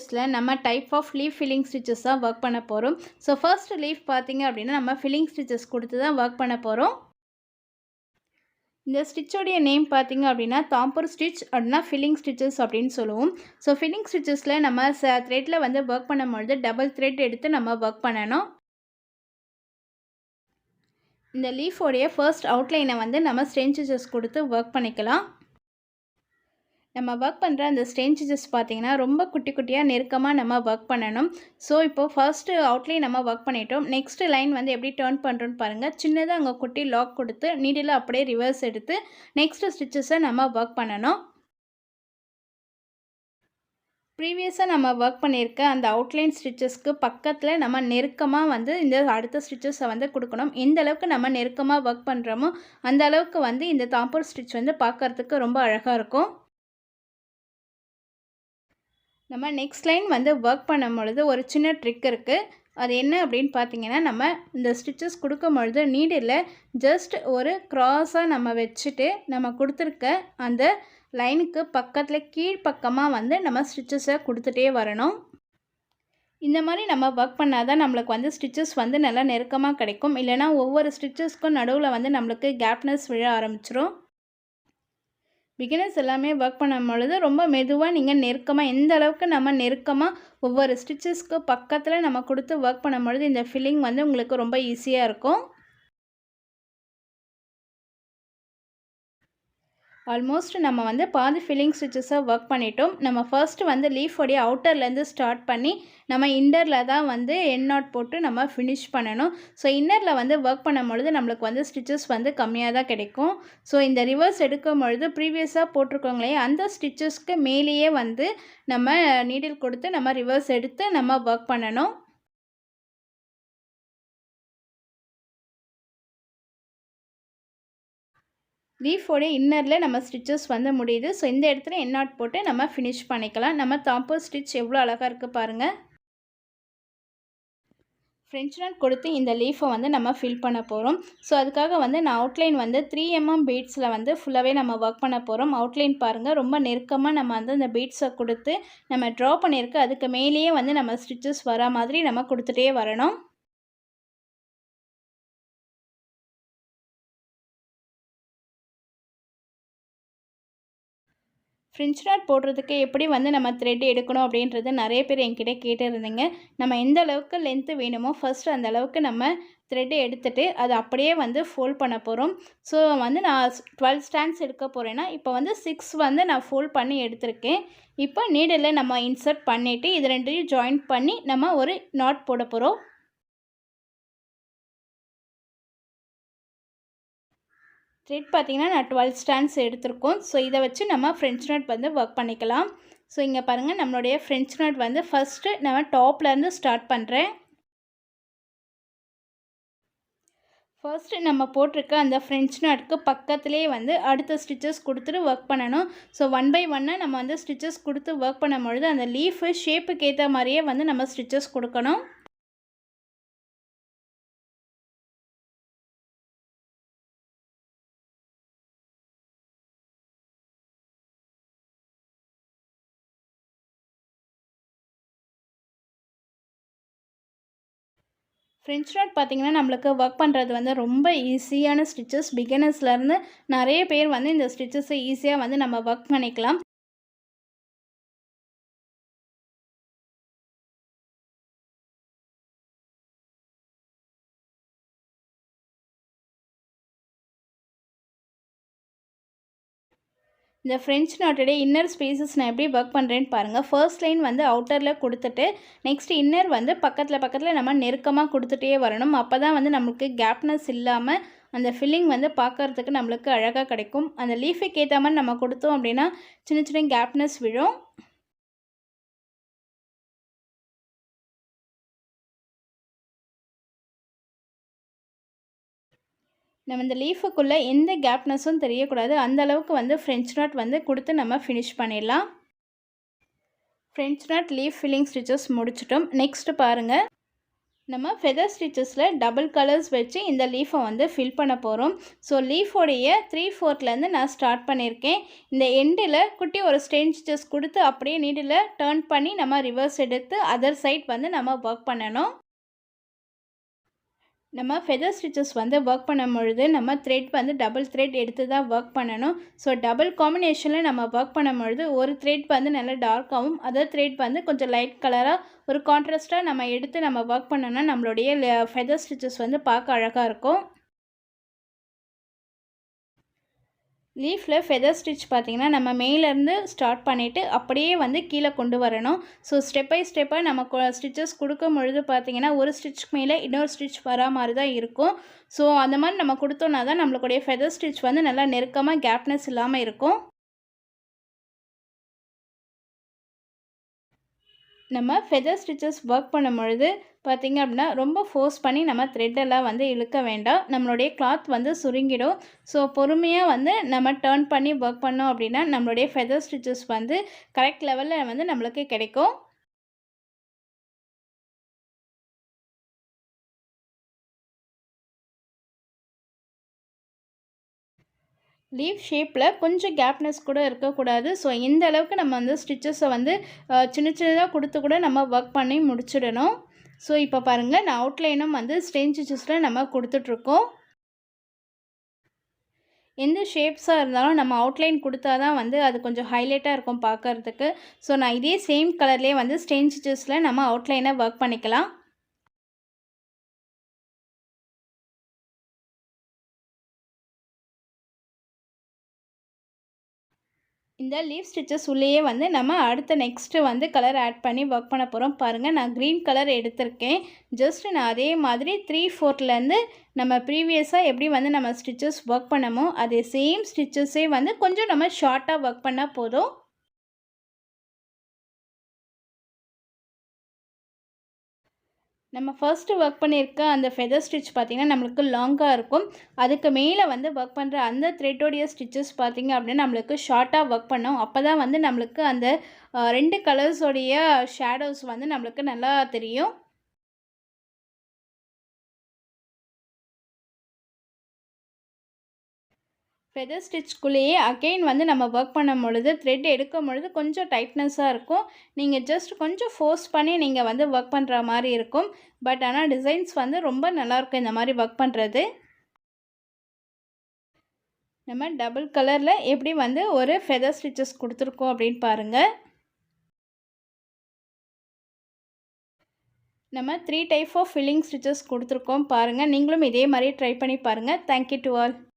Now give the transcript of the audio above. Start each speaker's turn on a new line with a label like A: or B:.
A: ஸ்டிச்சஸில் நம்ம type of leaf filling stitches தான் work பண்ண போகிறோம். ஸோ ஃபர்ஸ்ட் லீஃப் பார்த்திங்க அப்படின்னா நம்ம ஃபில்லிங் ஸ்டிச்சஸ் கொடுத்து தான் ஒர்க் பண்ண போகிறோம். இந்த ஸ்டிச்சோடைய நேம் பார்த்திங்க அப்படின்னா தாம்பூர் ஸ்டிச் அப்படின்னா ஃபில்லிங் ஸ்டிச்சஸ் அப்படின்னு சொல்லுவோம். ஸோ ஃபில்லிங் ஸ்டிச்சஸில் நம்ம த்ரெட்டில் வந்து ஒர்க் பண்ணும்பொழுது டபுள் த்ரெட் எடுத்து நம்ம ஒர்க் பண்ணணும். இந்த லீஃபோடைய ஃபர்ஸ்ட் அவுட்லைனை வந்து நம்ம ஸ்ட்ரெயின் ஸ்டிச்சஸ் கொடுத்து ஒர்க் பண்ணிக்கலாம். நம்ம ஒர்க் பண்ணுற அந்த ஸ்ட்ரெயின் ஸ்டிச்சஸ் பார்த்திங்கன்னா ரொம்ப குட்டி குட்டியாக நெருக்கமாக நம்ம ஒர்க் பண்ணணும். ஸோ இப்போது ஃபர்ஸ்ட்டு அவுட்லைன் நம்ம ஒர்க் பண்ணிட்டோம். நெக்ஸ்ட்டு லைன் வந்து எப்படி டர்ன் பண்ணுறோன்னு பாருங்கள். சின்னதாக அங்கே குட்டி லாக் கொடுத்து நீடில் அப்படியே ரிவர்ஸ் எடுத்து நெக்ஸ்ட்டு ஸ்டிச்சஸை நம்ம ஒர்க் பண்ணணும். ப்ரீவியஸாக நம்ம ஒர்க் பண்ணியிருக்க அந்த அவுட்லைன் ஸ்டிச்சஸ்க்கு பக்கத்தில் நம்ம நெருக்கமாக வந்து இந்த அடுத்த ஸ்டிச்சஸை வந்து கொடுக்கணும். எந்த அளவுக்கு நம்ம நெருக்கமாக ஒர்க் பண்ணுறோமோ அந்த அளவுக்கு வந்து இந்த தாம்பூர் ஸ்டிச் வந்து பார்க்குறதுக்கு ரொம்ப அழகாக இருக்கும். நம்ம நெக்ஸ்ட் லைன் வந்து ஒர்க் பண்ணும் பொழுது ஒரு சின்ன ட்ரிக் இருக்குது. அது என்ன அப்படின்னு பார்த்தீங்கன்னா, நம்ம இந்த ஸ்டிச்சஸ் கொடுக்கும் பொழுது நீடில் ஜஸ்ட் ஒரு க்ராஸாக நம்ம வச்சுட்டு நம்ம கொடுத்துருக்க அந்த லைனுக்கு பக்கத்தில் கீழ்ப்பக்கமாக வந்து நம்ம ஸ்டிச்சஸை கொடுத்துட்டே வரணும். இந்த மாதிரி நம்ம ஒர்க் பண்ணால் தான் நம்மளுக்கு வந்து ஸ்டிச்சஸ் வந்து நல்லா நெருக்கமாக கிடைக்கும். இல்லைனா ஒவ்வொரு ஸ்டிச்சஸ்க்கும் நடுவில் வந்து நம்மளுக்கு கேப்னஸ் விழ ஆரம்பிச்சிடும். பிகினர்ஸ் எல்லாமே ஒர்க் பண்ணும் பொழுது ரொம்ப மெதுவாக நீங்கள் நெருக்கமாக எந்த அளவுக்கு நம்ம நெருக்கமாக ஒவ்வொரு ஸ்டிச்சஸ்க்கு பக்கத்தில் நம்ம கொடுத்து ஒர்க் பண்ணும் பொழுது இந்த ஃபில்லிங் வந்து உங்களுக்கு ரொம்ப ஈஸியாக இருக்கும். ஆல்மோஸ்ட் நம்ம வந்து பாதி ஃபில்லிங் ஸ்டிச்சஸை ஒர்க் பண்ணிட்டோம். நம்ம ஃபர்ஸ்ட்டு வந்து லீஃபோடைய அவுட்டர்லேருந்து ஸ்டார்ட் பண்ணி நம்ம இன்னரில் தான் வந்து எண்ட் நாட் போட்டு நம்ம ஃபினிஷ் பண்ணணும். ஸோ இன்னரில் வந்து ஒர்க் பண்ணும் பொழுது நம்மளுக்கு வந்து ஸ்டிச்சஸ் வந்து கம்மியாக தான் கிடைக்கும். ஸோ இந்த ரிவர்ஸ் எடுக்கும் பொழுது ப்ரீவியஸாக போட்டிருக்கோங்களே அந்த ஸ்டிச்சஸ்க்கு மேலேயே வந்து நம்ம நீடில் கொடுத்து நம்ம ரிவர்ஸ் எடுத்து நம்ம ஒர்க் பண்ணணும். லீஃபோடைய இன்னரில் நம்ம ஸ்டிச்சஸ் வந்து முடியுது. ஸோ இந்த இடத்துல எண்ட் நாட் போட்டு நம்ம ஃபினிஷ் பண்ணிக்கலாம். நம்ம தாம்பூர் ஸ்டிச் எவ்வளோ அழகாக இருக்குது பாருங்கள். ஃப்ரெஞ்ச் நாட் கொடுத்து இந்த லீஃபை வந்து நம்ம ஃபில் பண்ண போகிறோம். ஸோ அதுக்காக வந்து நான் அவுட்லைன் வந்து 3 mm பீட்ஸில் வந்து ஃபுல்லாகவே நம்ம ஒர்க் பண்ண போகிறோம். அவுட்லைன் பாருங்கள், ரொம்ப நெருக்கமாக நம்ம வந்து அந்த பீட்ஸை கொடுத்து நம்ம ட்ரா பண்ணியிருக்கு அதுக்கு மேலேயே வந்து நம்ம ஸ்டிச்சஸ் வர மாதிரி நம்ம கொடுத்துட்டே வரணும். ஃப்ரெஞ்ச் நாட் போடுறதுக்கு எப்படி வந்து நம்ம த்ரெட் எடுக்கணும் அப்படின்றது நிறைய பேர் என்கிட்ட கேட்டிருந்தீங்க. நம்ம எந்த அளவுக்கு லென்த்து வேணுமோ ஃபஸ்ட்டு அந்த அளவுக்கு நம்ம த்ரெட்டை எடுத்துகிட்டு அதை அப்படியே வந்து ஃபோல்ட் பண்ண போகிறோம். ஸோ வந்து நான் 12 ஸ்டாண்ட்ஸ் எடுக்க போகிறேன்னா இப்போ வந்து 6 வந்து நான் ஃபோல்ட் பண்ணி எடுத்திருக்கேன். இப்போ நீடில் நம்ம இன்சர்ட் பண்ணிவிட்டு இது ரெண்டையும் ஜாயின் பண்ணி நம்ம ஒரு நாட் போட போகிறோம். த்ரெட் பார்த்திங்கன்னா நான் 12 ஸ்டாண்ட்ஸ் எடுத்திருக்கோம். ஸோ இதை வச்சு நம்ம ஃப்ரெஞ்ச் நாட் வந்து ஒர்க் பண்ணிக்கலாம். ஸோ இங்கே பாருங்கள், நம்மளுடைய ஃப்ரெஞ்ச் நாட் வந்து ஃபஸ்ட்டு நம்ம டாப்லேருந்து ஸ்டார்ட் பண்ணுறேன். ஃபர்ஸ்ட்டு நம்ம போட்டிருக்க அந்த ஃப்ரெஞ்ச் நாட்க்கு பக்கத்துலேயே வந்து அடுத்த ஸ்டிச்சஸ் கொடுத்துட்டு ஒர்க் பண்ணணும். ஸோ 1 by 1 நம்ம வந்து ஸ்டிச்சஸ் கொடுத்து ஒர்க் பண்ணும்பொழுது அந்த லீஃபு ஷேப்புக்கு ஏற்ற மாதிரியே வந்து நம்ம ஸ்டிச்சஸ் கொடுக்கணும். ஃப்ரெஞ்ச் நாட் பார்த்திங்கன்னா நம்மளுக்கு ஒர்க் பண்ணுறது வந்து ரொம்ப ஈஸியான ஸ்டிச்சஸ். பிகினர்ஸ்லேருந்து நிறைய பேர் வந்து இந்த ஸ்டிச்சஸை ஈஸியாக வந்து நம்ம ஒர்க் பண்ணிக்கலாம். இந்த ஃப்ரெஞ்ச் நாட்டோடைய இன்னர் ஸ்பேசஸ் நான் எப்படி ஒர்க் பண்ணுறேன்னு பாருங்கள். ஃபர்ஸ்ட் லைன் வந்து அவுட்டரில் கொடுத்துட்டு நெக்ஸ்ட் இன்னர் வந்து பக்கத்தில் நம்ம நெருக்கமாக கொடுத்துட்டே வரணும். அப்போ தான் வந்து நம்மளுக்கு கேப்னஸ் இல்லாமல் அந்த ஃபில்லிங் வந்து பார்க்குறதுக்கு நம்மளுக்கு அழகாக கிடைக்கும். அந்த லீஃபுக்கு ஏற்ற மாதிரி நம்ம கொடுத்தோம் அப்படின்னா சின்ன சின்ன கேப்னஸ் விழும். நம்ம இந்த லீஃபுக்குள்ளே எந்த கேப்னஸும் தெரியக்கூடாது. அந்த அளவுக்கு வந்து ஃப்ரெஞ்ச் நாட் வந்து கொடுத்து நம்ம ஃபினிஷ் பண்ணிடலாம். French not leaf filling stitches முடிச்சிட்டோம். நெக்ஸ்ட்டு பாருங்கள், நம்ம ஃபெதர் ஸ்டிச்சஸில் டபுள் கலர்ஸ் வச்சு இந்த லீஃபை வந்து ஃபில் பண்ண போகிறோம். ஸோ லீஃபோடைய 3/4 நான் ஸ்டார்ட் பண்ணியிருக்கேன். இந்த எண்டில் குட்டி ஒரு ஸ்டெயின் ஸ்டிச்சஸ் கொடுத்து அப்படியே நீடில் டர்ன் பண்ணி நம்ம ரிவர்ஸ் எடுத்து அதர் சைட் வந்து நம்ம ஒர்க் பண்ணணும். நம்ம ஃபெதர் ஸ்டிச்சஸ் வந்து ஒர்க் பண்ணும்பொழுது நம்ம த்ரெட் வந்து டபுள் த்ரெட் எடுத்து தான் ஒர்க் பண்ணணும். ஸோ டபுள் காம்பினேஷனில் நம்ம ஒர்க் பண்ணும்பொழுது ஒரு த்ரெட் வந்து நல்லா டார்க்காகவும் அதர் த்ரெட் வந்து கொஞ்சம் லைட் கலராக ஒரு கான்ட்ராஸ்ட்டாக நம்ம எடுத்து நம்ம ஒர்க் பண்ணோன்னா நம்மளுடைய ஃபெதர் ஸ்டிச்சஸ் வந்து பார்க்க அழகாக இருக்கும். லீஃபில் ஃபெதர் ஸ்டிச் பார்த்திங்கன்னா நம்ம மேலேருந்து ஸ்டார்ட் பண்ணிவிட்டு அப்படியே வந்து கீழே கொண்டு வரணும். ஸோ ஸ்டெப் பை ஸ்டெப்பாக நம்ம ஸ்டிச்சஸ் கொடுக்கும் பொழுது பார்த்திங்கன்னா ஒரு ஸ்டிச்சுக்கு மேலே இன்னொரு ஸ்டிச் வரா மாதிரி தான் இருக்கும். ஸோ அந்த மாதிரி நம்ம கொடுத்தோன்னா தான் நம்மளுடைய ஃபெதர் ஸ்டிச் வந்து நல்லா நெருக்கமாக கேப்னஸ் இல்லாமல் இருக்கும். நம்ம ஃபெதர் ஸ்டிச்சஸ் ஒர்க் பண்ணும்பொழுது பார்த்திங்க அப்படின்னா ரொம்ப ஃபோர்ஸ் பண்ணி நம்ம த்ரெட்டெல்லாம் வந்து இழுக்க வேண்டாம். நம்மளுடைய கிளாத் வந்து சுருங்கிடும். ஸோ பொறுமையாக வந்து நம்ம டர்ன் பண்ணி ஒர்க் பண்ணோம் அப்படின்னா நம்மளுடைய ஃபெதர் ஸ்டிச்சஸ் வந்து கரெக்ட் லெவலில் வந்து நம்மளுக்கு கிடைக்கும். லீஃப் ஷேப்பில் கொஞ்சம் கேப்னஸ் கூட இருக்கக்கூடாது. ஸோ இந்த அளவுக்கு நம்ம வந்து ஸ்டிச்சஸை வந்து சின்ன சின்னதாக கொடுத்து கூட நம்ம ஒர்க் பண்ணி முடிச்சிடணும். ஸோ இப்போ பாருங்கள், நான் அவுட்லைனும் வந்து ஸ்டெயின் ஸ்டிச்சஸில் நம்ம கொடுத்துட்ருக்கோம். எந்த ஷேப்ஸாக இருந்தாலும் நம்ம அவுட்லைன் கொடுத்தா தான் வந்து அது கொஞ்சம் ஹைலைட்டாக இருக்கும் பார்க்குறதுக்கு. ஸோ நான் இதே சேம் கலர்லேயே வந்து ஸ்டெயின் ஸ்டிச்சஸில் நம்ம அவுட்லைனை ஒர்க் பண்ணிக்கலாம். இந்த லீஃப் ஸ்டிச்சஸ் உள்ளேயே வந்து நம்ம அடுத்த நெக்ஸ்ட்டு வந்து கலர் ஆட் பண்ணி ஒர்க் பண்ண போகிறோம். பாருங்கள், நான் க்ரீன் கலர் எடுத்திருக்கேன். ஜஸ்ட் நான் அதே மாதிரி 3/4 நம்ம ப்ரீவியஸாக எப்படி வந்து நம்ம ஸ்டிச்சஸ் ஒர்க் பண்ணமோ அதே சேம் ஸ்டிச்சஸே வந்து கொஞ்சம் நம்ம ஷார்ட்டாக ஒர்க் பண்ணால் போதும். நம்ம ஃபர்ஸ்ட்டு ஒர்க் பண்ணியிருக்க அந்த ஃபெதர் ஸ்டிச் பார்த்திங்கன்னா நம்மளுக்கு லாங்காக இருக்கும். அதுக்கு மேலே வந்து ஒர்க் பண்ணுற அந்த த்ரெட்டோடைய ஸ்டிச்சஸ் பார்த்திங்க அப்படின்னா நம்மளுக்கு ஷார்ட்டாக ஒர்க் பண்ணோம். அப்போ தான் வந்து நம்மளுக்கு அந்த 2 கலர்ஸோடைய ஷேடோஸ் வந்து நம்மளுக்கு நல்லா தெரியும். ஃபெதர் ஸ்டிச்சுக்குள்ளேயே அகெயின் வந்து நம்ம ஒர்க் பண்ணும் பொழுது த்ரெட் எடுக்கும் பொழுது கொஞ்சம் டைட்னஸாக இருக்கும். நீங்கள் ஜஸ்ட் கொஞ்சம் ஃபோர்ஸ் பண்ணி நீங்கள் வந்து ஒர்க் பண்ணுற மாதிரி இருக்கும். பட் ஆனால் டிசைன்ஸ் வந்து ரொம்ப நல்லாயிருக்கும் இந்த மாதிரி ஒர்க் பண்ணுறது. நம்ம டபுள் கலரில் எப்படி வந்து ஒரு ஃபெதர் ஸ்டிச்சஸ் கொடுத்துருக்கோம் அப்படின்னு பாருங்கள். நம்ம 3 டைப் ஆஃப் ஃபில்லிங் ஸ்டிச்சஸ் கொடுத்துருக்கோம் பாருங்கள். நீங்களும் இதே மாதிரி ட்ரை பண்ணி பாருங்கள். Thank you to all.